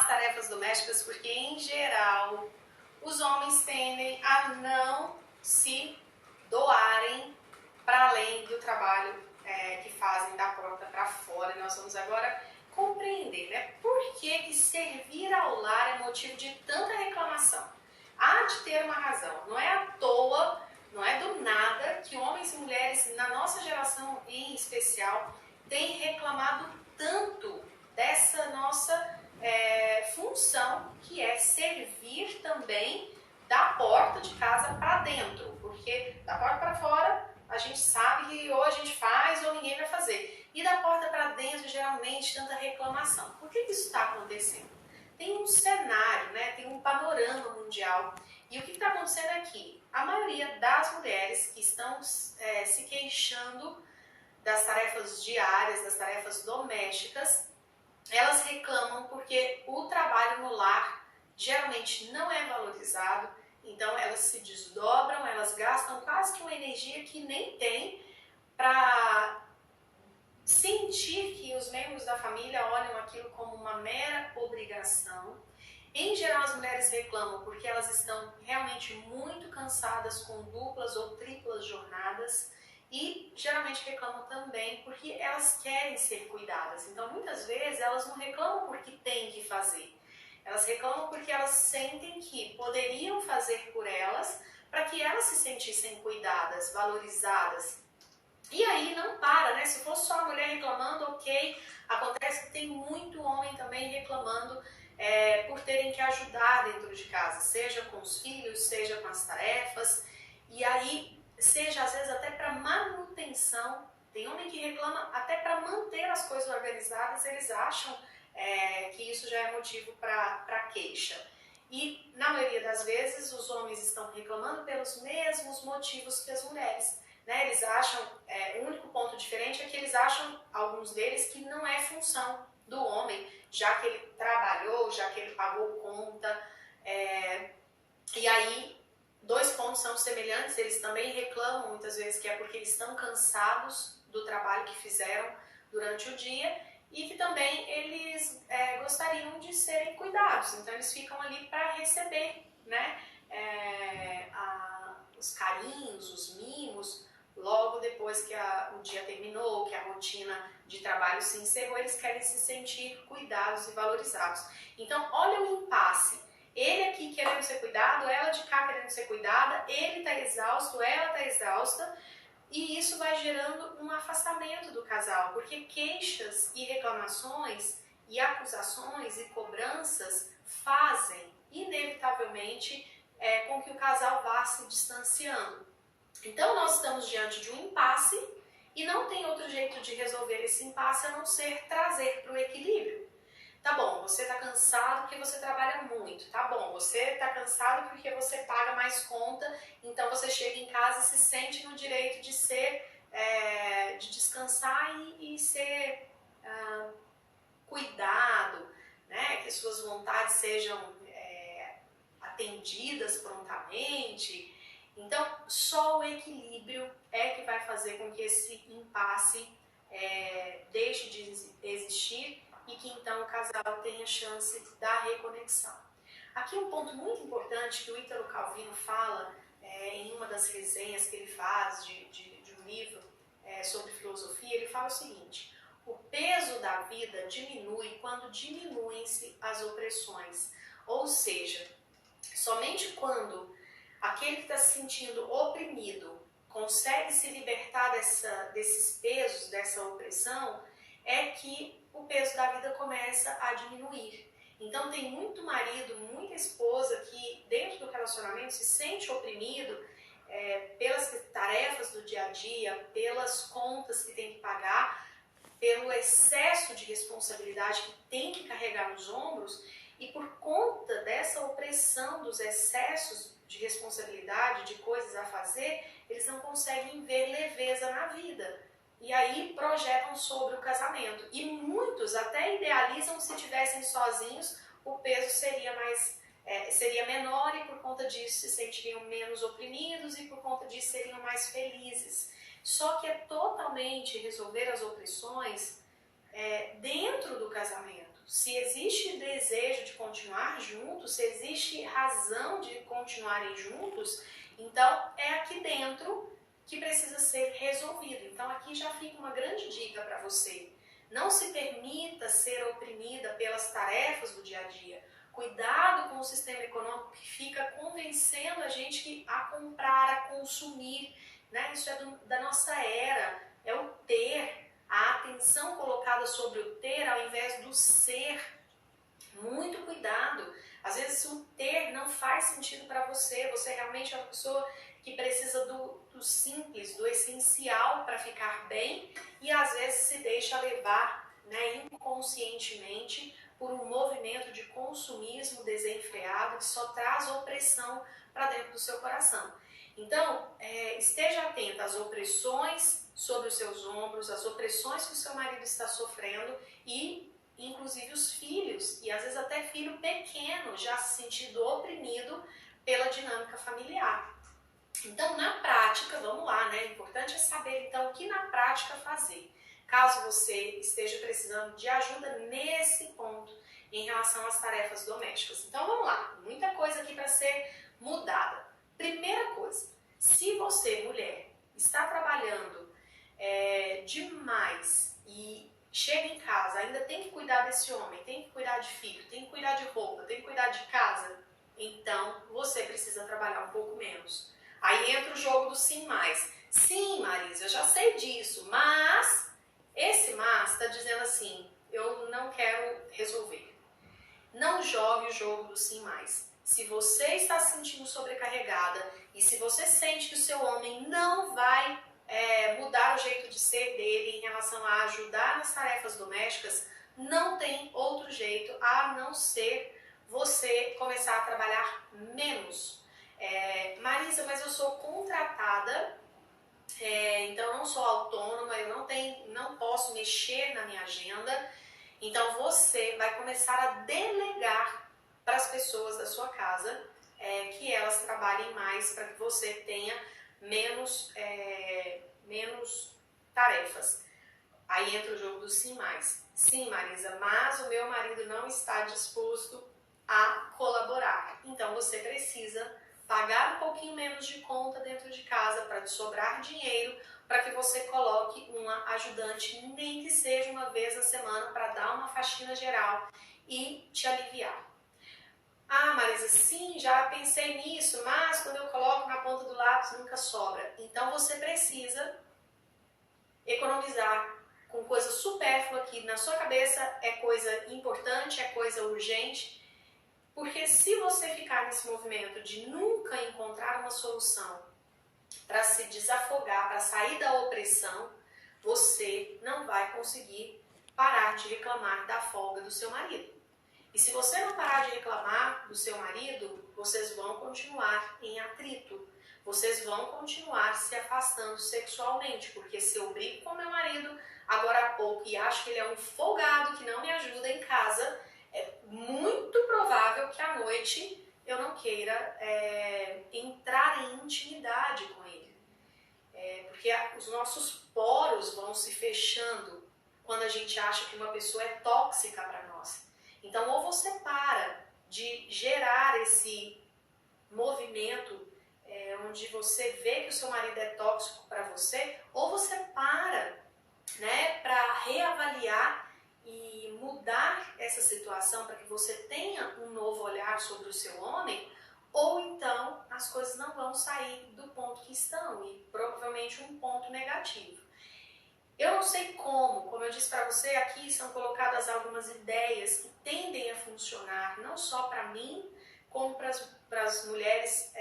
as tarefas domésticas, porque em geral os homens tendem a não se doarem para além do trabalho que fazem da porta para fora. E nós vamos agora compreender, né, por que servir ao lar é motivo de tanta reclamação. Há de ter uma razão, não é à toa, não é do nada que homens e mulheres, na nossa geração em especial, têm reclamado tanto dessa nossa função, que é servir também da porta de casa para dentro, porque da porta para fora a gente sabe que ou a gente faz ou ninguém vai fazer, e da porta para dentro geralmente tanta reclamação. Por que isso está acontecendo? Tem um cenário, né? Tem um panorama mundial, e o que está acontecendo aqui? A maioria das mulheres que estão se queixando das tarefas diárias, das tarefas domésticas, elas reclamam porque o trabalho no lar geralmente não é valorizado, então elas se desdobram, elas gastam quase que uma energia que nem tem para sentir que os membros da família olham aquilo como uma mera obrigação. Em geral, as mulheres reclamam porque elas estão realmente muito cansadas com duplas ou triplas jornadas, e geralmente reclamam também porque elas querem ser cuidadas. Então, muitas vezes, elas não reclamam porque têm que fazer. Elas reclamam porque elas sentem que poderiam fazer por elas para que elas se sentissem cuidadas, valorizadas. E aí não para, né? Se fosse só a mulher reclamando, ok. Acontece que tem muito homem também reclamando por terem que ajudar dentro de casa, seja com os filhos, seja com as tarefas. E aí, seja às vezes até para manutenção. Tem homem que reclama até para manter as coisas organizadas, eles acham que isso já é motivo para queixa. E na maioria das vezes os homens estão reclamando pelos mesmos motivos que as mulheres, né? Eles acham, o único ponto diferente é que eles acham, alguns deles, que não é função do homem, já que ele trabalhou, já que ele pagou conta. E aí, dois pontos são semelhantes, eles também reclamam muitas vezes que é porque eles estão cansados do trabalho que fizeram durante o dia, e que também eles gostariam de serem cuidados, então eles ficam ali para receber, né, os carinhos, os mimos, logo depois que o dia terminou, que a rotina de trabalho se encerrou, eles querem se sentir cuidados e valorizados. Então, olha o impasse. Ele aqui querendo ser cuidado, ela de cá querendo ser cuidada, ele está exausto, ela está exausta, e isso vai gerando um afastamento do casal, porque queixas e reclamações e acusações e cobranças fazem, inevitavelmente, com que o casal vá se distanciando. Então nós estamos diante de um impasse e não tem outro jeito de resolver esse impasse a não ser trazer para o equilíbrio. Tá bom, você está cansado porque você trabalha muito. Tá bom, você está cansado porque você paga mais conta, então você chega em casa e se sente no direito de de descansar e ser cuidado, né? Que as suas vontades sejam atendidas prontamente. Então, só o equilíbrio é que vai fazer com que esse impasse deixe de existir e que então o casal tenha chance da reconexão. Aqui um ponto muito importante que o Ítalo Calvino fala em uma das resenhas que ele faz de um livro sobre filosofia. Ele fala o seguinte: o peso da vida diminui quando diminuem-se as opressões. Ou seja, somente quando aquele que está se sentindo oprimido consegue se libertar desses pesos, dessa opressão, é que o peso da vida começa a diminuir. Então tem muito marido, muita esposa que dentro do relacionamento se sente oprimido pelas tarefas do dia a dia, pelas contas que tem que pagar, pelo excesso de responsabilidade que tem que carregar nos ombros, e por conta dessa opressão dos excessos de responsabilidade, de coisas a fazer, eles não conseguem ver leveza na vida. E aí projetam sobre o casamento. E muitos até idealizam que se tivessem sozinhos, o peso seria menor, e por conta disso se sentiriam menos oprimidos, e por conta disso seriam mais felizes. Só que é totalmente resolver as opressões dentro do casamento. se existe desejo de continuar juntos, se existe razão de continuarem juntos, então é aqui dentro que precisa ser resolvido. Então aqui já fica uma grande dica para você. Não se permita ser oprimida pelas tarefas do dia a dia. Cuidado com o sistema econômico que fica convencendo a gente a comprar, a consumir, né? Isso é da nossa era, é o ter, a atenção colocada sobre o ter ao invés do ser. Muito cuidado. Às vezes o ter não faz sentido para você, você realmente é uma pessoa que precisa do simples, do essencial para ficar bem e às vezes se deixa levar, né, inconscientemente por um movimento de consumismo desenfreado que só traz opressão para dentro do seu coração. Então, esteja atento às opressões sobre os seus ombros, às opressões que o seu marido está sofrendo e inclusive os filhos, e às vezes até filho pequeno já se sentindo oprimido pela dinâmica familiar. Então, na prática, vamos lá, né? O importante é saber, então, o que na prática fazer. Caso você esteja precisando de ajuda nesse ponto em relação às tarefas domésticas. Então, vamos lá. Muita coisa aqui para ser mudada. Primeira coisa, se você, mulher, está trabalhando demais e chega em casa, ainda tem que cuidar desse homem, tem que cuidar de filho, tem que cuidar de roupa, tem que cuidar de casa, então você precisa trabalhar um pouco menos. Aí entra o jogo do sim mais. Sim, Marisa, eu já sei disso, mas esse mas está dizendo assim, eu não quero resolver. Não jogue o jogo do sim mais. Se você está se sentindo sobrecarregada e se você sente que o seu homem não vai mudar o jeito de ser dele em relação a ajudar nas tarefas domésticas, não tem outro jeito a não ser você começar a trabalhar menos. Marisa, mas eu sou contratada, então eu não sou autônoma, eu não posso mexer na minha agenda. Então você vai começar a delegar para as pessoas da sua casa que elas trabalhem mais para que você tenha menos tarefas. Aí entra o jogo do sim mais. Sim, Marisa, mas o meu marido não está disposto a colaborar. Então você precisa pagar um pouquinho menos de conta dentro de casa para te sobrar dinheiro para que você coloque uma ajudante, nem que seja uma vez na semana, para dar uma faxina geral e te aliviar. Ah, Marisa, sim, já pensei nisso, mas quando eu coloco na ponta do lápis nunca sobra. Então você precisa economizar com coisa supérflua que na sua cabeça é coisa importante, é coisa urgente, porque se você ficar nesse movimento de nunca encontrar uma solução para se desafogar, para sair da opressão, você não vai conseguir parar de reclamar da folga do seu marido. E se você não parar de reclamar do seu marido, vocês vão continuar em atrito. Vocês vão continuar se afastando sexualmente, porque se eu brigo com meu marido agora há pouco e acho que ele é um folgado que não me ajuda em casa, é muito provável que à noite eu não queira entrar em intimidade com ele. Porque os nossos poros vão se fechando quando a gente acha que uma pessoa é tóxica para nós. Então, ou você para de gerar esse movimento onde você vê que o seu marido é tóxico para você, ou você para, né, para reavaliar e mudar essa situação para que você tenha um novo olhar sobre o seu homem, ou então as coisas não vão sair do ponto que estão e provavelmente um ponto negativo. Eu não sei como eu disse para você, aqui são colocadas algumas ideias que tendem a funcionar, não só para mim, como para as mulheres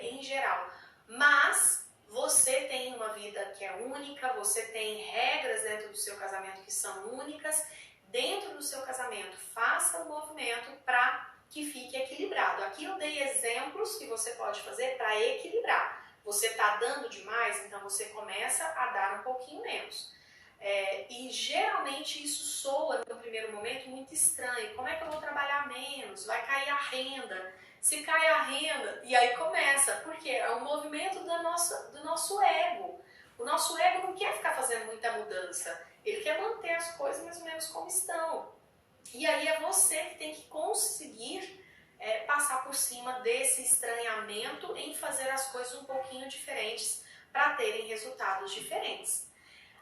em geral. Mas você tem uma vida que é única, você tem regras dentro do seu casamento que são únicas. Dentro do seu casamento, faça um movimento para que fique equilibrado. Aqui eu dei exemplos que você pode fazer para equilibrar. Você está dando demais, então você começa a dar um pouquinho menos. E geralmente isso soa no primeiro momento muito estranho. Como é que eu vou trabalhar menos? Vai cair a renda. Se cai a renda, e aí começa, porque é um movimento do nosso ego. O nosso ego não quer ficar fazendo muita mudança. Ele quer manter as coisas mais ou menos como estão. E aí é você que tem que conseguir passar por cima desse estranhamento em fazer as coisas um pouquinho diferentes para terem resultados diferentes.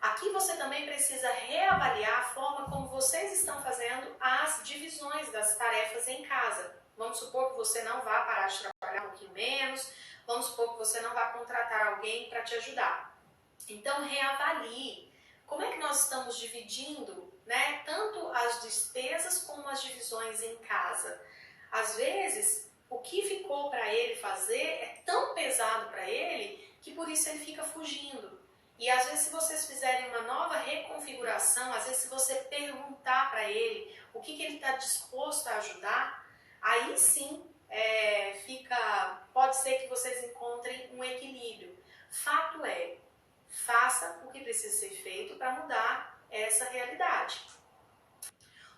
Aqui você também precisa reavaliar a forma como vocês estão fazendo as divisões das tarefas em casa. Vamos supor que você não vá parar de trabalhar um pouquinho menos, vamos supor que você não vá contratar alguém para te ajudar. Então reavalie como é que nós estamos dividindo, né, tanto as despesas como as divisões em casa. Às vezes, o que ficou para ele fazer é tão pesado para ele que por isso ele fica fugindo. E às vezes, se vocês fizerem uma nova reconfiguração, às vezes se você perguntar para ele o que ele está disposto a ajudar, aí sim pode ser que vocês encontrem um equilíbrio. Fato é, faça o que precisa ser feito para mudar essa realidade.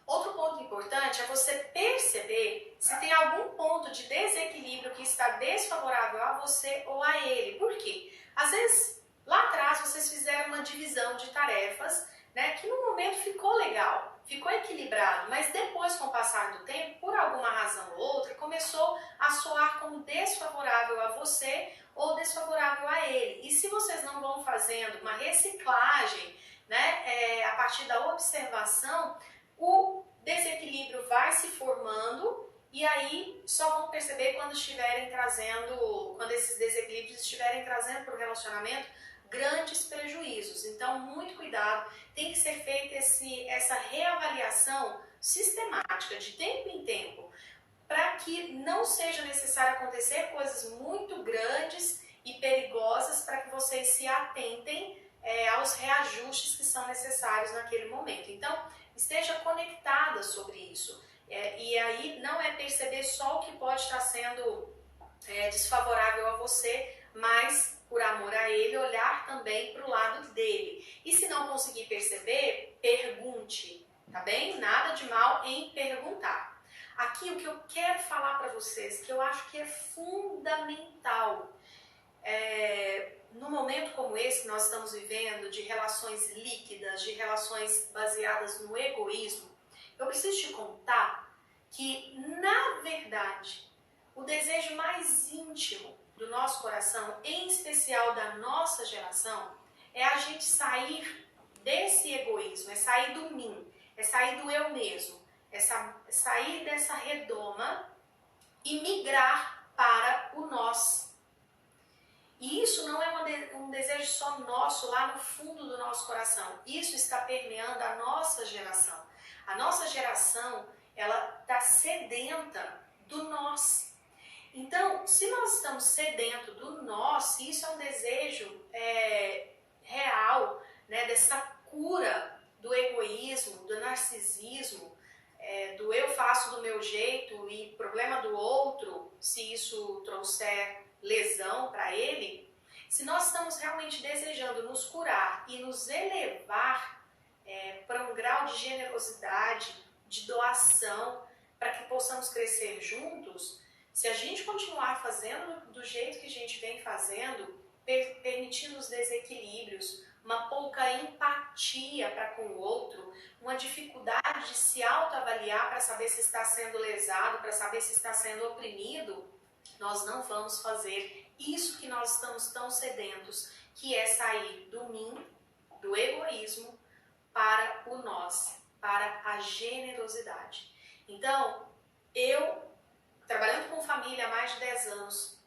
Outro ponto importante é você perceber se tem algum ponto de desequilíbrio que está desfavorável a você ou a ele. Por quê? Às vezes, lá atrás, vocês fizeram uma divisão de tarefas, né, que no momento ficou legal, ficou equilibrado, mas depois, com o passar do tempo, por alguma razão ou outra, começou a soar como desfavorável a você ou desfavorável a ele. E se vocês não vão fazendo uma reciclagem, né, a partir da observação, o desequilíbrio vai se formando e aí só vão perceber quando esses desequilíbrios estiverem trazendo para o relacionamento grandes prejuízos. Então, muito cuidado, tem que ser feita essa reavaliação sistemática, de tempo em tempo, para que não seja necessário acontecer coisas muito grandes e perigosas para que vocês se atentem aos reajustes que são necessários naquele momento. Então, esteja conectada sobre isso. E aí não é perceber só o que pode estar sendo desfavorável a você, mas por amor a ele, olhar também para o lado dele. E se não conseguir perceber, pergunte, tá bem? Nada de mal em perguntar. Aqui o que eu quero falar para vocês, que eu acho que é fundamental, no momento como esse que nós estamos vivendo, de relações líquidas, de relações baseadas no egoísmo, eu preciso te contar que, na verdade, o desejo mais íntimo do nosso coração, em especial da nossa geração, é a gente sair desse egoísmo, é sair do mim, é sair do eu mesmo, é sair dessa redoma e migrar para o nós. E isso não é um desejo só nosso, lá no fundo do nosso coração. Isso está permeando a nossa geração. A nossa geração, ela está sedenta do nós. Então, se nós estamos sedentos do nós, se isso é um desejo real, né, dessa cura do egoísmo, do narcisismo, do eu faço do meu jeito e problema do outro, se isso trouxer lesão para ele, se nós estamos realmente desejando nos curar e nos elevar para um grau de generosidade, de doação, para que possamos crescer juntos, se a gente continuar fazendo do jeito que a gente vem fazendo, permitindo os desequilíbrios, uma pouca empatia para com o outro, uma dificuldade de se autoavaliar para saber se está sendo lesado, para saber se está sendo oprimido, nós não vamos fazer isso que nós estamos tão sedentos, que é sair do mim, do egoísmo, para o nós, para a generosidade. Então, eu, trabalhando com família há mais de 10 anos,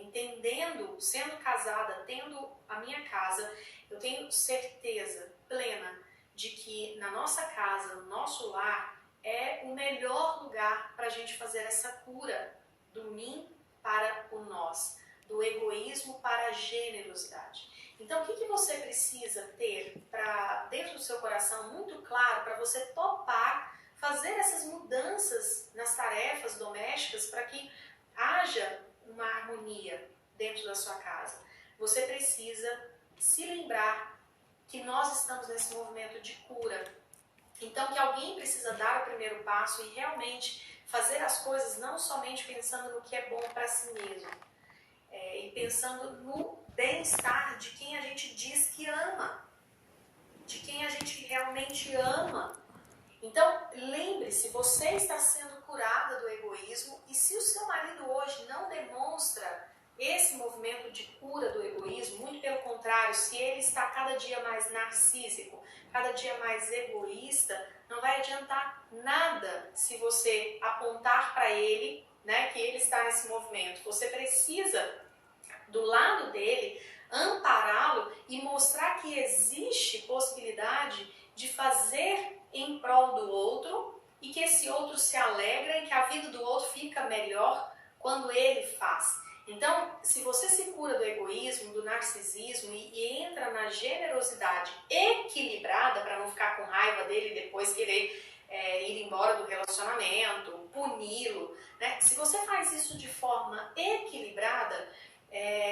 entendendo, sendo casada, tendo a minha casa, eu tenho certeza plena de que na nossa casa, no nosso lar, é o melhor lugar para a gente fazer essa cura do mim para o nós, do egoísmo para a generosidade. Então, o que você precisa ter para dentro do seu coração muito claro para você topar fazer essas mudanças nas tarefas domésticas para que haja uma harmonia dentro da sua casa? Você precisa se lembrar que nós estamos nesse movimento de cura. Então, que alguém precisa dar o primeiro passo e realmente fazer as coisas não somente pensando no que é bom para si mesmo, e pensando no bem-estar de quem a gente diz que ama, de quem a gente realmente ama. Então, lembre-se, você está sendo curada do egoísmo, e se o seu marido hoje não demonstra esse movimento de cura do egoísmo, muito pelo contrário, se ele está cada dia mais narcísico, cada dia mais egoísta, não vai adiantar nada se você apontar para ele, né, que ele está nesse movimento. Você precisa, do lado dele, ampará-lo e mostrar que existe possibilidade de fazer em prol do outro e que esse outro se alegra e que a vida do outro fica melhor quando ele faz. Então, se você se cura do egoísmo, do narcisismo e entra na generosidade equilibrada, para não ficar com raiva dele e depois querer ir embora do relacionamento, puni-lo, né? Se você faz isso de forma equilibrada,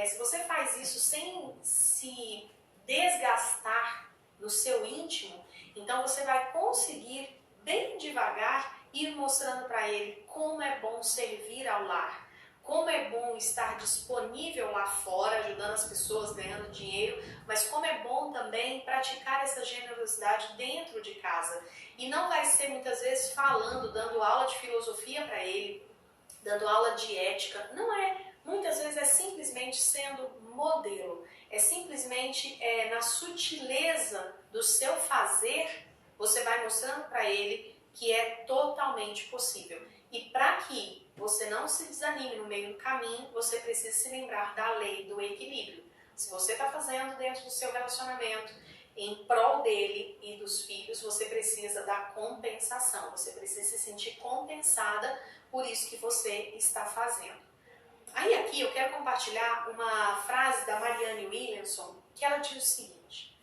se você faz isso sem se desgastar no seu íntimo, então você vai conseguir, bem devagar, ir mostrando para ele como é bom servir ao lar, como é bom estar disponível lá fora, ajudando as pessoas, ganhando dinheiro, mas como é bom também praticar essa generosidade dentro de casa. E não vai ser muitas vezes falando, dando aula de filosofia para ele, dando aula de ética, não é. Muitas vezes é simplesmente sendo modelo, é simplesmente na sutileza do seu fazer, você vai mostrando para ele que é totalmente possível. E para que você não se desanime no meio do caminho, você precisa se lembrar da lei do equilíbrio. Se você está fazendo dentro do seu relacionamento, em prol dele e dos filhos, você precisa da compensação, você precisa se sentir compensada por isso que você está fazendo. Aí aqui eu quero compartilhar uma frase da Marianne Williamson, que ela diz o seguinte: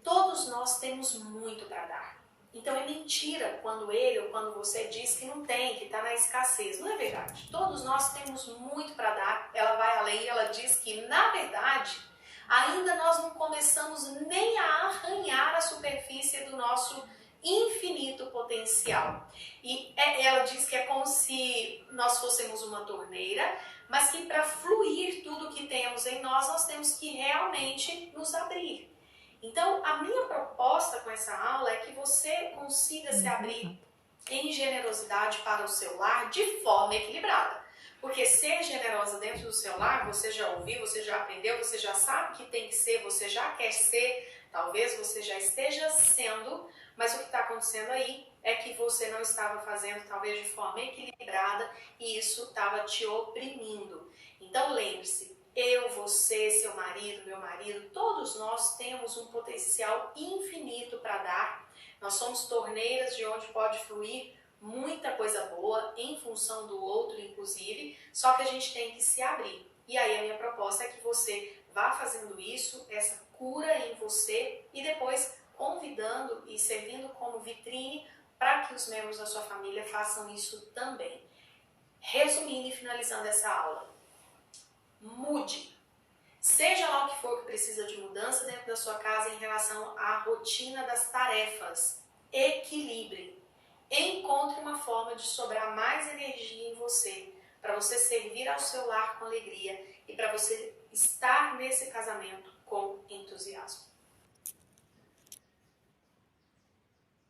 todos nós temos muito para dar. Então é mentira quando ele ou quando você diz que não tem, que está na escassez. Não é verdade. Todos nós temos muito para dar. Ela vai além e ela diz que, na verdade, ainda nós não começamos nem a arranhar a superfície do nosso infinito potencial. E ela diz que é como se nós fôssemos uma torneira, mas que para fluir tudo que temos em nós, nós temos que realmente nos abrir. Então, a minha proposta com essa aula é que você consiga se abrir em generosidade para o seu lar de forma equilibrada. Porque ser generosa dentro do seu lar, você já ouviu, você já aprendeu, você já sabe que tem que ser, você já quer ser, talvez você já esteja sendo, mas o que está acontecendo aí é que você não estava fazendo talvez de forma equilibrada e isso estava te oprimindo. Então lembre-se, eu, você, seu marido, meu marido, todos nós temos um potencial infinito para dar. Nós somos torneiras de onde pode fluir muita coisa boa em função do outro, inclusive, só que a gente tem que se abrir. E aí a minha proposta é que você vá fazendo isso, essa cura em você e depois convidando e servindo como vitrine para que os membros da sua família façam isso também. Resumindo e finalizando essa aula, mude. Seja lá o que for que precisa de mudança dentro da sua casa em relação à rotina das tarefas. Equilibre. Encontre uma forma de sobrar mais energia em você, para você servir ao seu lar com alegria e para você estar nesse casamento com entusiasmo.